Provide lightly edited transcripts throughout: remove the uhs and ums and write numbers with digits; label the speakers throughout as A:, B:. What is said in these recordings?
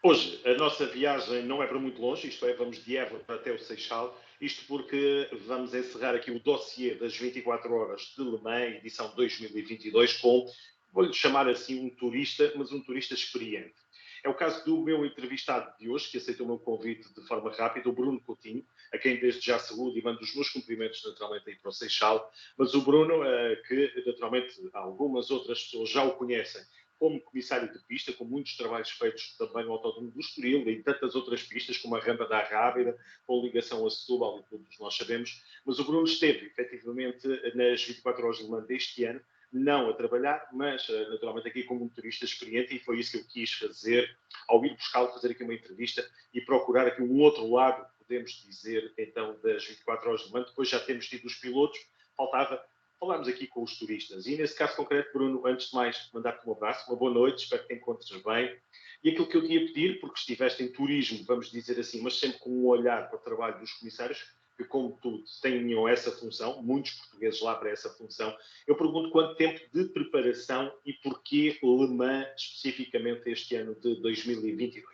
A: Hoje, a nossa viagem não é para muito longe, isto é, vamos de Évora até o Seixal, isto porque vamos encerrar aqui o dossiê das 24 horas de Le Mans, edição 2022, com, vou-lhe chamar assim, um turista, mas um turista experiente. É o caso do meu entrevistado de hoje, que aceitou o meu convite de forma rápida, o Bruno Coutinho, a quem desde já saúdo e mando os meus cumprimentos naturalmente aí para o Seixal, mas o Bruno, que naturalmente algumas outras pessoas já o conhecem, como comissário de pista, com muitos trabalhos feitos também no Autódromo do Estoril e tantas outras pistas, como a Rampa da Rábida, com ligação a Setúbal, e todos nós sabemos. Mas o Bruno esteve, efetivamente, nas 24 horas de Le Mans deste ano, não a trabalhar, mas naturalmente aqui como motorista experiente, e foi isso que eu quis fazer ao ir buscá-lo, fazer aqui uma entrevista e procurar aqui um outro lado, podemos dizer, então, das 24 horas de Le Mans. Depois já temos tido os pilotos, faltava falarmos aqui com os turistas. E nesse caso concreto, Bruno, antes de mais, mandar-te um abraço, uma boa noite, espero que te encontres bem. E aquilo que eu te ia pedir, porque estiveste em turismo, vamos dizer assim, mas sempre com um olhar para o trabalho dos comissários, que como tu tenham essa função, muitos portugueses lá para essa função, eu pergunto quanto tempo de preparação e porquê Le Mans especificamente este ano de 2022.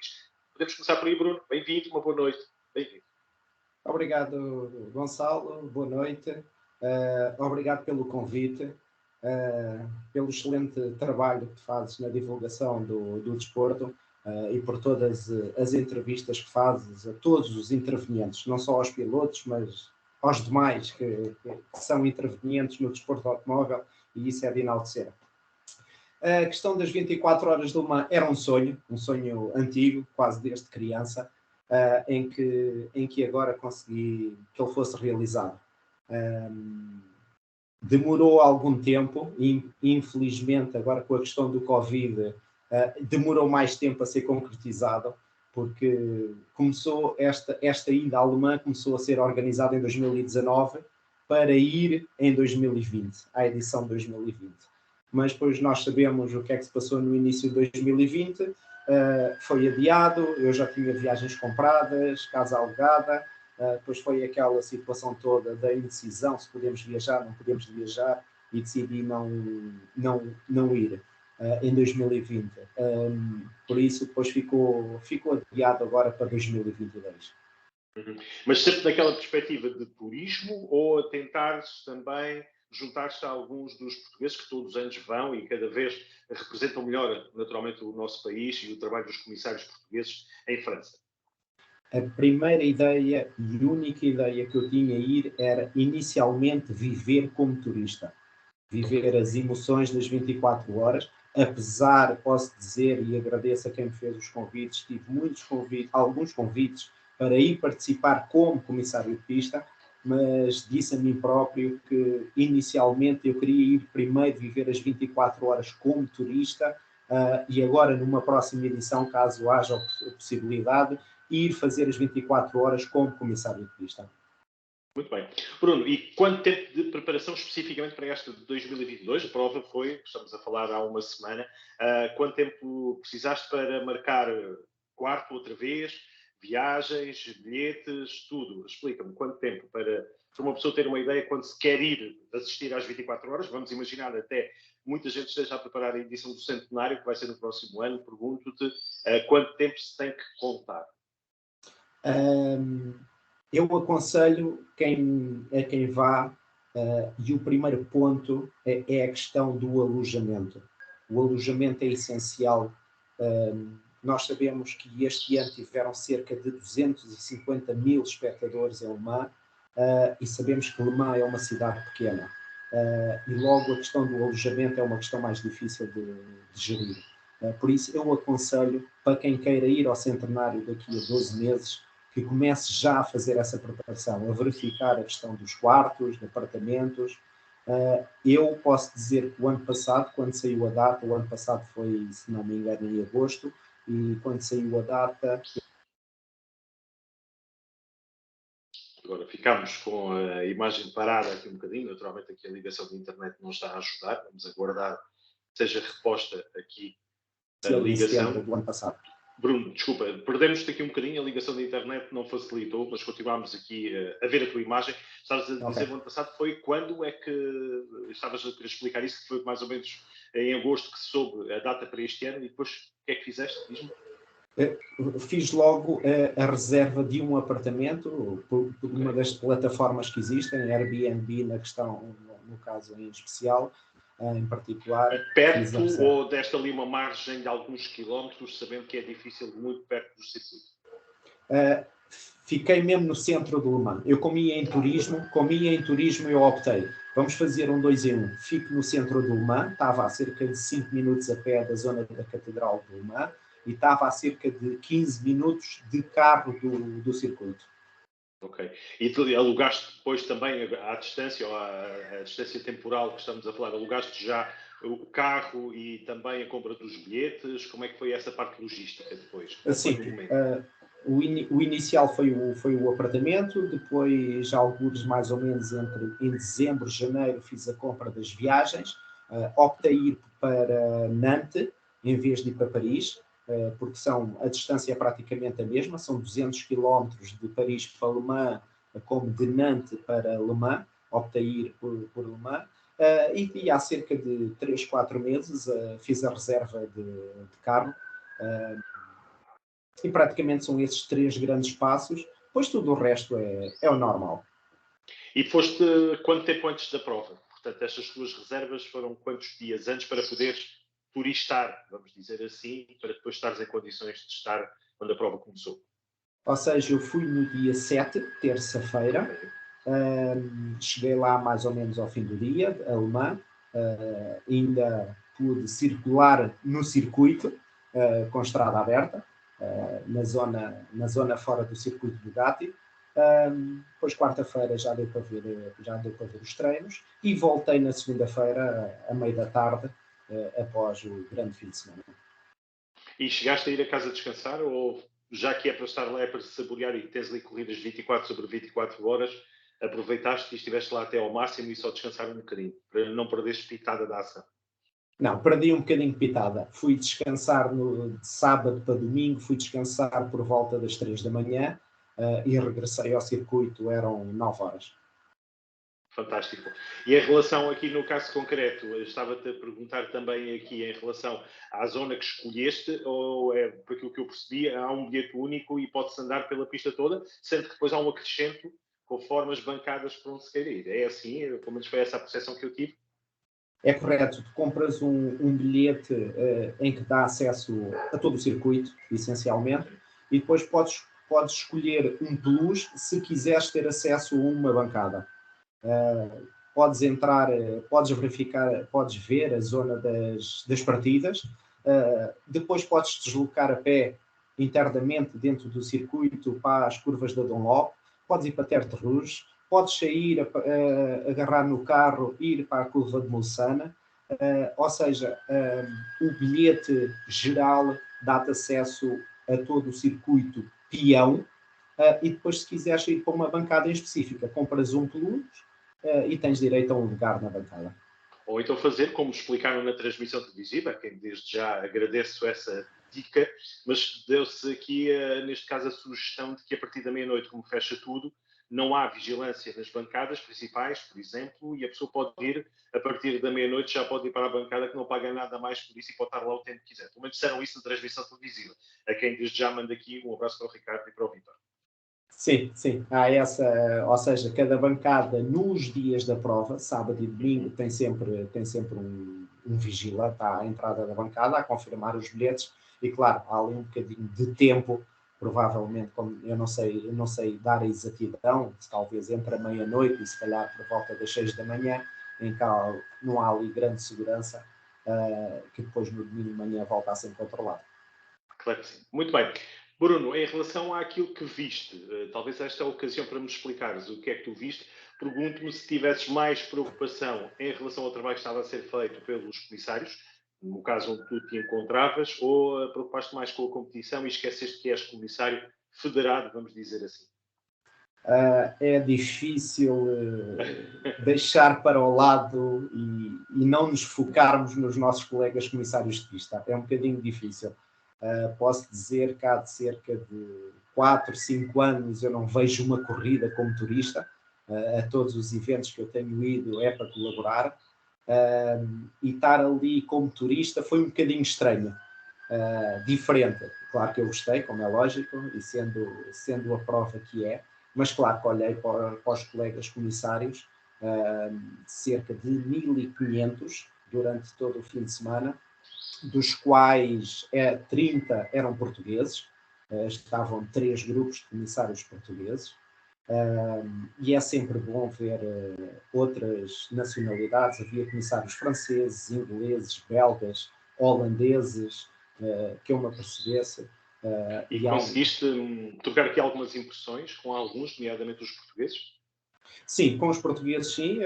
A: Podemos começar por aí, Bruno. Bem-vindo, uma boa noite. Bem-vindo.
B: Obrigado, Gonçalo. Boa noite. Obrigado pelo convite, pelo excelente trabalho que fazes na divulgação do desporto e por todas as entrevistas que fazes a todos os intervenientes, não só aos pilotos, mas aos demais que são intervenientes no desporto automóvel, e isso é de enaltecer. A questão das 24 horas de Le Mans era um sonho antigo, quase desde criança, em que agora consegui que ele fosse realizado. Demorou algum tempo, e infelizmente agora com a questão do Covid, demorou mais tempo a ser concretizado, porque começou esta ida à Alemanha começou a ser organizada em 2019 para ir em 2020, à edição 2020. Mas depois nós sabemos o que é que se passou no início de 2020, foi adiado, eu já tinha viagens compradas, casa alugada, depois foi aquela situação toda da indecisão, se podemos viajar, não podemos viajar, e decidi não ir em 2020. Por isso, depois ficou adiado agora para 2022.
A: Mas sempre naquela perspectiva de turismo ou a tentares também juntar-se a alguns dos portugueses que todos os anos vão e cada vez representam melhor, naturalmente, o nosso país e o trabalho dos comissários portugueses em França?
B: A primeira ideia e única ideia que eu tinha a ir era inicialmente viver como turista. Viver as emoções das 24 horas, apesar, posso dizer, e agradeço a quem me fez os convites, tive alguns convites para ir participar como comissário de pista, mas disse a mim próprio que inicialmente eu queria ir primeiro viver as 24 horas como turista, e agora numa próxima edição, caso haja a possibilidade, ir fazer as 24 horas como comissário de pista.
A: Muito bem. Bruno, e quanto tempo de preparação especificamente para esta de 2022? A prova foi, estamos a falar há uma semana, quanto tempo precisaste para marcar quarto outra vez, viagens, bilhetes, tudo? Explica-me quanto tempo para uma pessoa ter uma ideia quando se quer ir assistir às 24 horas, vamos imaginar até muita gente esteja a preparar a edição do centenário, que vai ser no próximo ano, pergunto-te quanto tempo se tem que contar?
B: Eu aconselho a quem vá, e o primeiro ponto é a questão do alojamento. O alojamento é essencial. Nós sabemos que este ano tiveram cerca de 250 mil espectadores em Le Mans, e sabemos que Le Mans é uma cidade pequena. E logo a questão do alojamento é uma questão mais difícil de gerir. Por isso eu aconselho, para quem queira ir ao centenário daqui a 12 meses, que comece já a fazer essa preparação, a verificar a questão dos quartos, de apartamentos. Eu posso dizer que o ano passado, quando saiu a data, o ano passado foi, se não me engano, em agosto, e quando saiu a data...
A: Agora ficamos com a imagem parada aqui um bocadinho, naturalmente aqui a ligação de internet não está a ajudar, vamos aguardar que seja reposta aqui a ligação.
B: Do ano passado.
A: Bruno, desculpa, perdemos-te aqui um bocadinho, a ligação da internet não facilitou, mas continuámos aqui a ver a tua imagem. Estavas a dizer, okay, o ano passado foi quando é que estavas a querer explicar isso, que foi mais ou menos em agosto que se soube a data para este ano, e depois o que é que fizeste? Diz-me.
B: Fiz logo a reserva de um apartamento por uma das plataformas que existem, Airbnb na questão, no caso em especial, em particular.
A: Perto ou deste ali uma margem de alguns quilómetros, sabendo que é difícil, muito perto do circuito?
B: Fiquei mesmo no centro do Le Mans. Eu comia em turismo, eu optei. Vamos fazer um 2 em 1. Fico no centro do Le Mans, estava a cerca de 5 minutos a pé da zona da Catedral do Le Mans e estava a cerca de 15 minutos de carro do circuito.
A: Ok. E tu alugaste depois também à distância, ou à distância temporal que estamos a falar, alugaste já o carro e também a compra dos bilhetes? Como é que foi essa parte logística depois?
B: Assim, o inicial foi o apartamento, depois, alguns mais ou menos em dezembro, janeiro, fiz a compra das viagens. Optei ir para Nantes, em vez de ir para Paris, porque a distância é praticamente a mesma, são 200 km de Paris para Le Mans, como de Nantes para Le Mans. Optei ir por Le Mans. E há cerca de 3, 4 meses fiz a reserva de carro. E praticamente são esses 3 grandes passos, pois tudo o resto é o normal.
A: E foste quanto tempo antes da prova? Portanto, estas tuas reservas foram quantos dias antes para poderes turistar, vamos dizer assim, para depois estares em condições de estar quando a prova começou?
B: Ou seja, eu fui no dia 7, terça-feira, cheguei lá mais ou menos ao fim do dia, alemã, ainda pude circular no circuito, com estrada aberta, na zona fora do circuito do Bugatti. Depois quarta-feira já deu para ver os treinos e voltei na segunda-feira, à meia da tarde, após o grande fim de semana.
A: E chegaste a ir a casa descansar ou já que é para estar lá, é para saborear e tens ali corridas 24 sobre 24 horas, aproveitaste e estiveste lá até ao máximo e só descansar um bocadinho, para não perderes pitada da ação?
B: Não, perdi um bocadinho de pitada. Fui descansar de sábado para domingo, fui descansar por volta das 3 da manhã e regressei ao circuito, eram 9 horas.
A: Fantástico. E em relação aqui no caso concreto, estava-te a perguntar também aqui em relação à zona que escolheste, ou por aquilo que eu percebi, há um bilhete único e pode-se andar pela pista toda, sendo que depois há um acrescento conforme as bancadas por onde se queira ir. É assim? Pelo menos foi essa a percepção que eu tive?
B: É correto, tu compras um bilhete em que dá acesso a todo o circuito, essencialmente, e depois podes escolher um plus se quiseres ter acesso a uma bancada. Podes entrar, podes verificar, podes ver a zona das partidas, depois podes deslocar a pé internamente dentro do circuito para as curvas da Dunlop, podes ir para Terre de Rouge, podes sair, agarrar no carro, ir para a curva de Mulsanne, ou seja, o bilhete geral dá-te acesso a todo o circuito peão, e depois, se quiseres ir para uma bancada em específica, compras um plus e tens direito a um lugar na bancada.
A: Ou então fazer, como explicaram na transmissão televisiva, quem desde já agradeço essa dica, mas deu-se aqui, neste caso, a sugestão de que a partir da meia-noite, como fecha tudo, não há vigilância nas bancadas principais, por exemplo, e a pessoa pode ir, a partir da meia-noite, já pode ir para a bancada que não paga nada mais por isso e pode estar lá o tempo que quiser. Pelo menos disseram isso na transmissão televisiva. A quem desde já manda aqui um abraço para o Ricardo e para o Vitor.
B: Sim, sim. Há essa, ou seja, cada bancada nos dias da prova, sábado e domingo, tem sempre um vigilante à entrada da bancada a confirmar os bilhetes e, claro, há ali um bocadinho de tempo, provavelmente, como eu não sei dar a exatidão, talvez entre a meia-noite e se calhar por volta das 6 da manhã, em que não há ali grande segurança, que depois no domingo de manhã volta a ser controlado.
A: Claro que sim. Muito bem. Bruno, em relação àquilo que viste, talvez esta é a ocasião para me explicares o que é que tu viste. Pergunto-me se tivesses mais preocupação em relação ao trabalho que estava a ser feito pelos comissários, no caso onde tu te encontravas, ou preocupaste mais com a competição e esqueceste que és comissário federado, vamos dizer assim?
B: É difícil deixar para o lado e não nos focarmos nos nossos colegas comissários de pista. É um bocadinho difícil. Posso dizer que há de cerca de 4, 5 anos eu não vejo uma corrida como turista. A todos os eventos que eu tenho ido é para colaborar. E estar ali como turista foi um bocadinho estranho. diferente. Claro que eu gostei, como é lógico, e sendo a prova que é, mas claro que olhei para os colegas comissários, cerca de 1.500 durante todo o fim de semana, dos quais 30 eram portugueses, estavam 3 grupos de comissários portugueses, e é sempre bom ver outras nacionalidades. Havia comissários franceses, ingleses, belgas, holandeses, que eu me apercebesse.
A: E conseguiste trocar aqui algumas impressões com alguns, nomeadamente os portugueses?
B: Sim, com os portugueses, sim.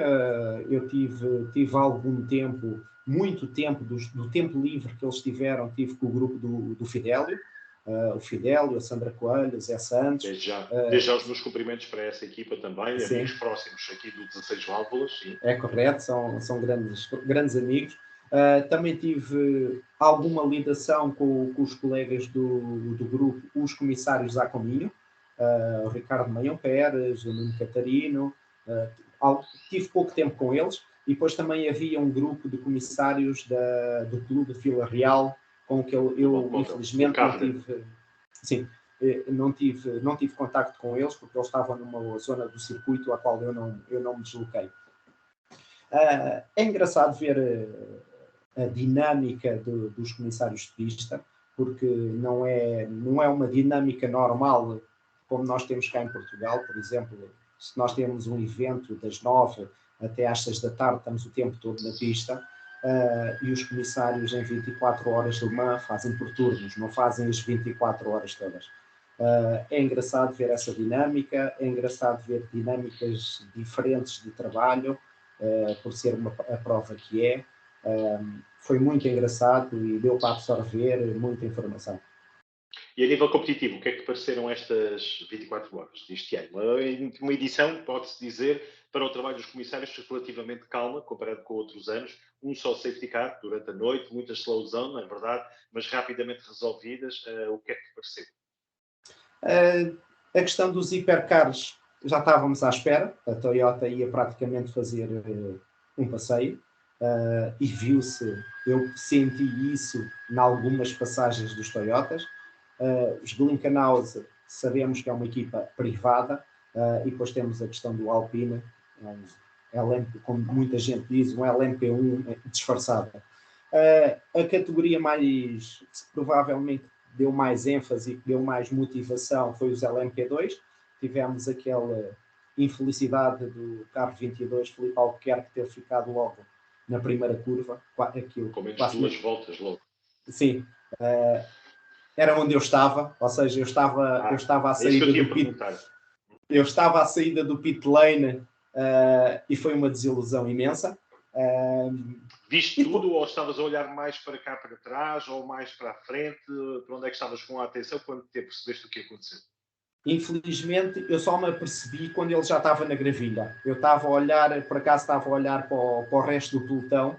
B: Eu tive algum tempo, muito tempo, do tempo livre que eles tiveram, tive com o grupo do Fidélio, o Fidélio, a Sandra Coelho, o Zé Santos.
A: Desde já os meus cumprimentos para essa equipa também,
B: Sim.
A: Amigos próximos aqui do 16 Válvulas. Sim.
B: É correto, são grandes amigos. Também tive alguma ligação com os colegas do grupo, os comissários a caminho, o Ricardo Maião Pérez, o Nuno Catarino. Tive pouco tempo com eles, e depois também havia um grupo de comissários do Clube de Vila Real, com que eu infelizmente não tive. Sim, não tive contacto com eles, porque eles estavam numa zona do circuito a qual eu não me desloquei. É engraçado ver a dinâmica dos comissários de pista, porque não é uma dinâmica normal como nós temos cá em Portugal. Por exemplo, se nós temos um evento das 9 até às 6 da tarde, estamos o tempo todo na pista, e os comissários em 24 horas de Le Mans fazem por turnos, não fazem as 24 horas todas. É engraçado ver essa dinâmica, é engraçado ver dinâmicas diferentes de trabalho, por ser a prova que é. Foi muito engraçado e deu para absorver muita informação.
A: E a nível competitivo, o que é que pareceram estas 24 horas deste ano? Uma edição, pode-se dizer, para o trabalho dos comissários relativamente calma, comparado com outros anos. Um só safety car durante a noite, muitas slow zone, não é verdade, mas rapidamente resolvidas. O que é que pareceu?
B: A questão dos hipercars, já estávamos à espera. A Toyota ia praticamente fazer um passeio, e viu-se, eu senti isso em algumas passagens dos Toyotas. Os Glickenhaus sabemos que é uma equipa privada, e depois temos a questão do Alpine, LMP, como muita gente diz, um LMP1 disfarçada. A categoria mais, que provavelmente deu mais ênfase e que deu mais motivação, foi os LMP2. Tivemos aquela infelicidade do carro 22, Filipe Albuquerque, ter ficado logo na primeira curva.
A: Com menos 2 voltas logo.
B: Sim. Era onde eu estava, ou seja, eu estava à saída do pit. Eu estava à saída do pit lane, e foi uma desilusão imensa.
A: Viste tudo ou estavas a olhar mais para cá, para trás, ou mais para a frente? Para onde é que estavas com a atenção quando te percebeste o que aconteceu?
B: Infelizmente, eu só me apercebi quando ele já estava na gravilha. Eu estava a olhar, por acaso estava a olhar para o resto do pelotão,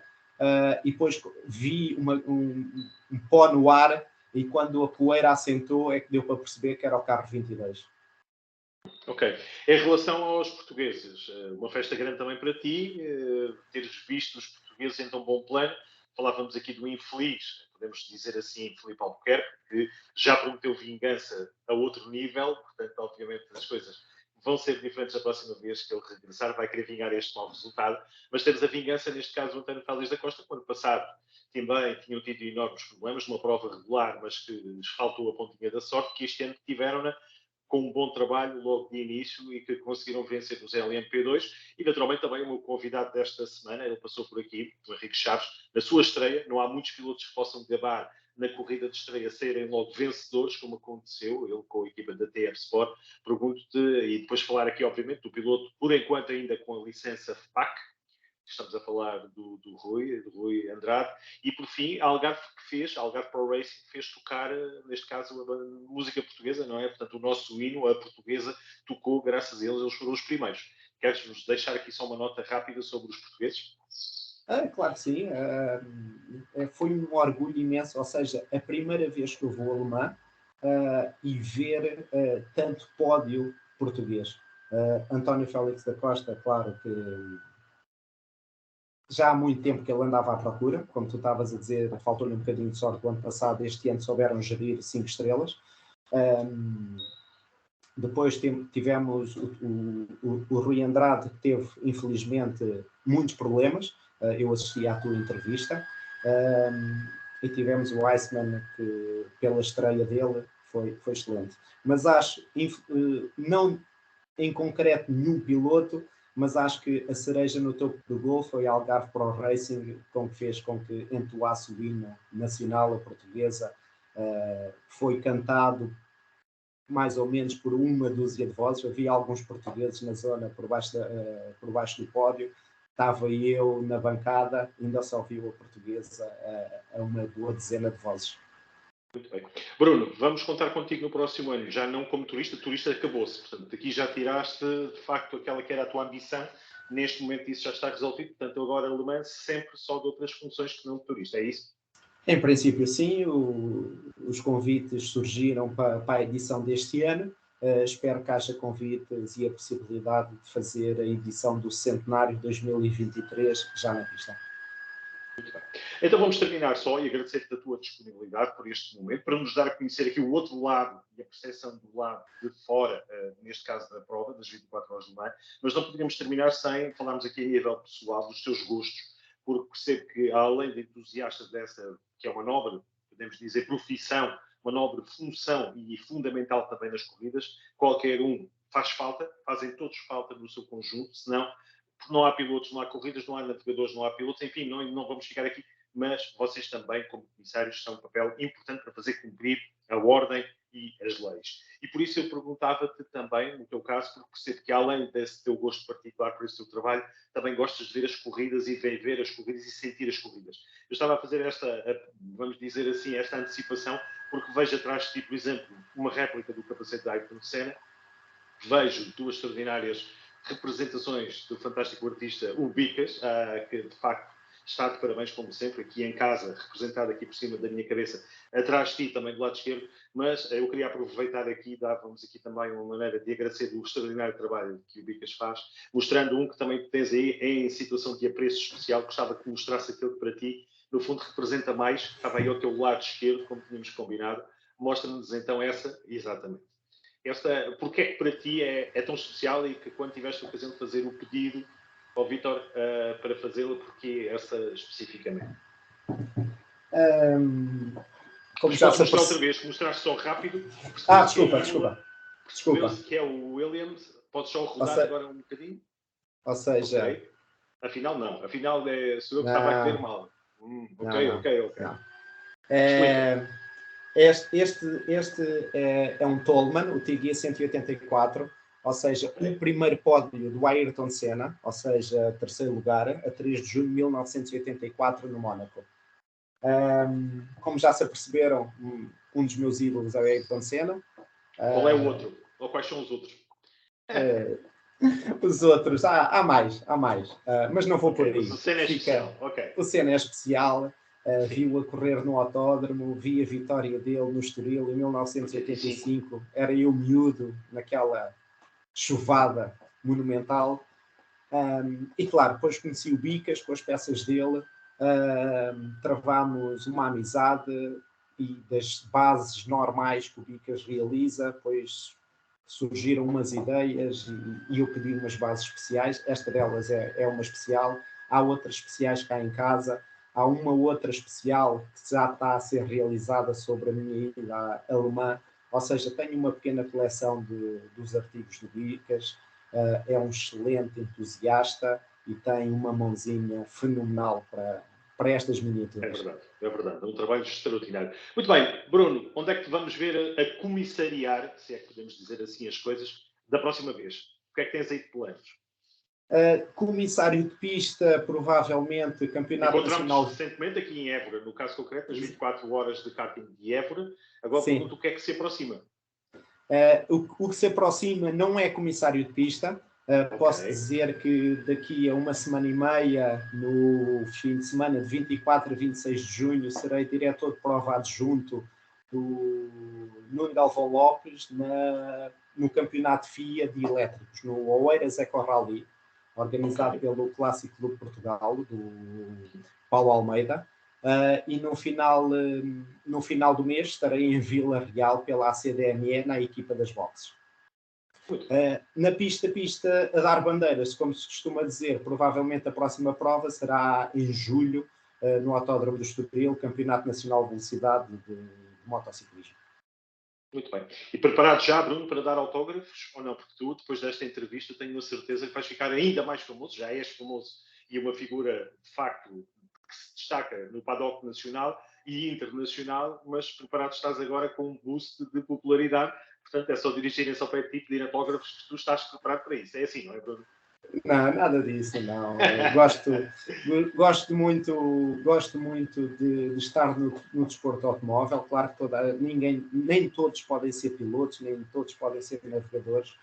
B: e depois vi um pó no ar, e quando a poeira assentou é que deu para perceber que era o carro 22.
A: Ok. Em relação aos portugueses, uma festa grande também para ti, teres visto os portugueses em tão bom plano. Falávamos aqui do infeliz, podemos dizer assim, Filipe Albuquerque, que já prometeu vingança a outro nível, portanto, obviamente, as coisas vão ser diferentes a próxima vez que ele regressar, vai querer vingar este mau resultado, mas temos a vingança, neste caso, do António Félix da Costa, quando passado também tinham tido enormes problemas, numa prova regular, mas que lhes faltou a pontinha da sorte, que este ano tiveram-na com um bom trabalho logo de início e que conseguiram vencer nos LMP2. E naturalmente também o meu convidado desta semana, ele passou por aqui, o Henrique Chaves, na sua estreia. Não há muitos pilotos que possam gabar na corrida de estreia serem logo vencedores, como aconteceu, ele com a equipa da TF Sport. Pergunto-te, e depois falar aqui, obviamente, do piloto, por enquanto ainda com a licença FPAC, estamos a falar do Rui Andrade, e por fim, a Algarve Pro Racing, fez tocar, neste caso, a música portuguesa, não é? Portanto, o nosso hino, a portuguesa, tocou, graças a eles foram os primeiros. Queres-nos deixar aqui só uma nota rápida sobre os portugueses?
B: Claro que sim. Foi um orgulho imenso, ou seja, a primeira vez que eu vou a Le Mans, e ver tanto pódio português. António Félix da Costa, claro que já há muito tempo que ele andava à procura, como tu estavas a dizer, faltou-lhe um bocadinho de sorte do ano passado, este ano souberam gerir 5 estrelas. Depois tivemos o Rui Andrade, que teve, infelizmente, muitos problemas. Eu assisti à tua entrevista. E tivemos o Iceman, que pela estreia dele foi excelente. Mas acho, não em concreto nenhum piloto, mas acho que a cereja no topo do gol foi a Algarve Pro Racing, com que fez com que entoasse o hino nacional, a portuguesa. Foi cantado mais ou menos por uma dúzia de vozes. Havia alguns portugueses na zona por baixo do pódio. Estava eu na bancada, ainda só ouviu a portuguesa a uma boa dezena de vozes.
A: Muito bem. Bruno, vamos contar contigo no próximo ano, já não como turista acabou-se. Portanto, aqui já tiraste, de facto, aquela que era a tua ambição. Neste momento isso já está resolvido. Portanto, agora Le Mans sempre só de outras funções que não de turista. É isso?
B: Em princípio, sim. Os convites surgiram para a edição deste ano. Espero que haja convites e a possibilidade de fazer a edição do Centenário 2023 já na pista.
A: Muito bem. Então vamos terminar só e agradecer-te a tua disponibilidade por este momento, para nos dar a conhecer aqui o outro lado e a percepção do lado de fora, neste caso da prova, das 24 horas de Mãe, mas não poderíamos terminar sem falarmos aqui a nível pessoal dos teus gostos, porque percebo que, além de entusiastas dessa, que é uma nobre, podemos dizer, profissão, uma nobre função e fundamental também nas corridas, qualquer um faz falta, fazem todos falta no seu conjunto, senão não há pilotos, não há corridas, não há navegadores, não há pilotos, enfim, não vamos chegar aqui, mas vocês também, como comissários, são um papel importante para fazer cumprir a ordem e as leis. E por isso eu perguntava-te também, no teu caso, porque percebo que além desse teu gosto particular por esse teu trabalho, também gostas de ver as corridas e ver as corridas e sentir as corridas. Eu estava a fazer vamos dizer assim, esta antecipação, porque vejo atrás de ti, por exemplo, uma réplica do capacete da Ayrton Senna, vejo duas extraordinárias representações do fantástico artista o Bicas, que de facto está de parabéns, como sempre, aqui em casa, representado aqui por cima da minha cabeça, atrás de ti, também do lado esquerdo, mas eu queria aproveitar aqui, dávamos aqui também uma maneira de agradecer o extraordinário trabalho que o Bicas faz, mostrando um que também tens aí em situação de apreço especial, gostava que mostrasse aquele que para ti, no fundo, representa mais, estava aí ao teu lado esquerdo, como tínhamos combinado, mostra-nos então essa, exatamente. Porque é que para ti é tão especial e que quando tiveste a ocasião de fazer o pedido ao Vítor para fazê-la, porque essa especificamente?
B: Como já
A: mostrar outra vez, mostrar só rápido.
B: Desculpa.
A: Que é o Williams, podes só rodar agora um bocadinho?
B: Ou seja...
A: Okay. Afinal não, afinal sou eu que estava a ver mal. Ok.
B: Não. Este é um Toleman, o TG 184, ou seja, o primeiro pódio do Ayrton Senna, ou seja, terceiro lugar, a 3 de junho de 1984 no Mónaco. Como já se aperceberam, um dos meus ídolos é o Ayrton Senna.
A: Qual é o outro? Ou quais são os outros?
B: Os outros, há mais, mas não vou por aí.
A: Mas o Senna é especial.
B: O Senna é especial. Vi-o a correr no autódromo, vi a vitória dele no Estoril em 1985. Era eu miúdo naquela chuvada monumental. E claro, depois conheci o Bicas com as peças dele. Travámos uma amizade e das bases normais que o Bicas realiza, pois surgiram umas ideias e eu pedi umas bases especiais. Esta delas é uma especial. Há outras especiais cá em casa. Há uma outra especial que já está a ser realizada sobre a minha ilha alemã. Ou seja, tenho uma pequena coleção dos artigos do Bicas. É um excelente entusiasta e tem uma mãozinha fenomenal para estas miniaturas.
A: É verdade. É um trabalho extraordinário. Muito bem, Bruno, onde é que te vamos ver a comissariar, se é que podemos dizer assim as coisas, da próxima vez? O que é que tens aí de planos?
B: Comissário de pista, provavelmente Campeonato Nacional.
A: Recentemente aqui em Évora, no caso concreto, nas 24 horas de karting de Évora. Agora pergunto o que é que se aproxima.
B: O que se aproxima não é comissário de pista. Posso dizer que daqui a uma semana e meia, no fim de semana de 24 a 26 de junho, serei diretor de prova adjunto do Nuno Galvão Lopes no campeonato FIA de elétricos, no Oeiras Eco Rally. organizado pelo Clássico Clube Portugal, do Paulo Almeida. E no final do mês estarei em Vila Real pela ACDME na equipa das boxes. Na pista a dar bandeiras, como se costuma dizer, provavelmente a próxima prova será em julho, no Autódromo do Estoril, Campeonato Nacional de Velocidade de motociclismo.
A: Muito bem. E preparado já, Bruno, para dar autógrafos ou não? Porque tu, depois desta entrevista, tenho a certeza que vais ficar ainda mais famoso, já és famoso e uma figura, de facto, que se destaca no paddock nacional e internacional, mas preparado estás agora com um boost de popularidade. Portanto, é só dirigirem-se ao pé de ti e pedir autógrafos que tu estás preparado para isso. É assim, não é, Bruno?
B: Não, nada disso, não. Gosto muito de estar no desporto automóvel. Claro que nem todos podem ser pilotos, nem todos podem ser navegadores.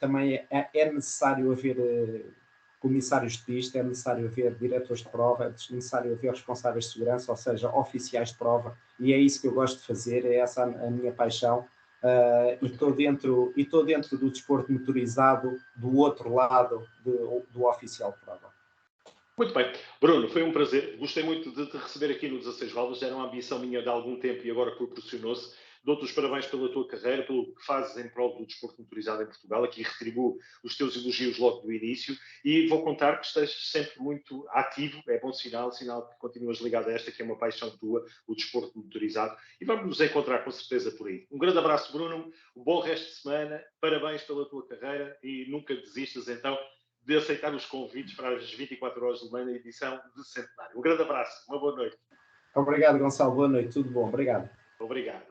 B: Também é necessário haver comissários de pista, é necessário haver diretores de prova, é necessário haver responsáveis de segurança, ou seja, oficiais de prova, e é isso que eu gosto de fazer, é essa a minha paixão. E estou dentro do desporto motorizado do outro lado do oficial de prova.
A: Muito bem. Bruno, foi um prazer. Gostei muito de te receber aqui no 16 Válvulas. Era uma ambição minha de algum tempo e agora proporcionou-se. Dou-te os parabéns pela tua carreira, pelo que fazes em prol do desporto motorizado em Portugal. Aqui retribuo os teus elogios logo do início e vou contar que estejas sempre muito ativo. É bom sinal que continuas ligado a esta, que é uma paixão tua, o desporto motorizado. E vamos nos encontrar com certeza por aí. Um grande abraço, Bruno. Um bom resto de semana. Parabéns pela tua carreira e nunca desistas, então, de aceitar os convites para as 24 horas de Le Mans na edição de centenário. Um grande abraço, uma boa noite.
B: Obrigado, Gonçalo. Boa noite. Tudo bom. Obrigado.
A: Obrigado.